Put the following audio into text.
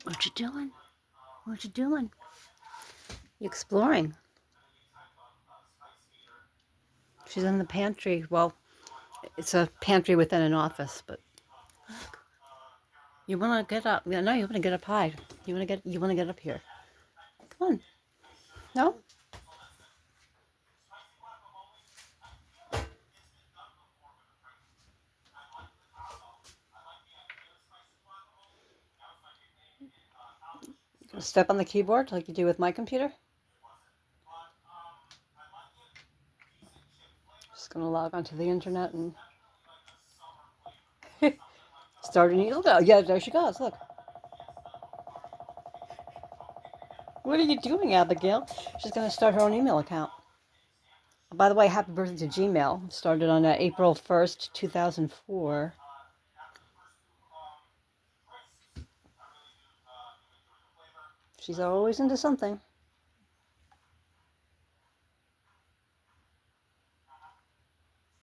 What you doing? What you doing? You exploring. She's in the pantry. Well, it's a pantry within an office, but you want to get up. No, you want to get up high. You want to get up here. Come on. No? Step on the keyboard like you do with my computer. Just going to log onto the internet and start a new. Oh, yeah, there she goes. Look. What are you doing, Abigail? She's going to start her own email account. By the way, happy birthday to Gmail. Started on April 1st, 2004. She's always into something.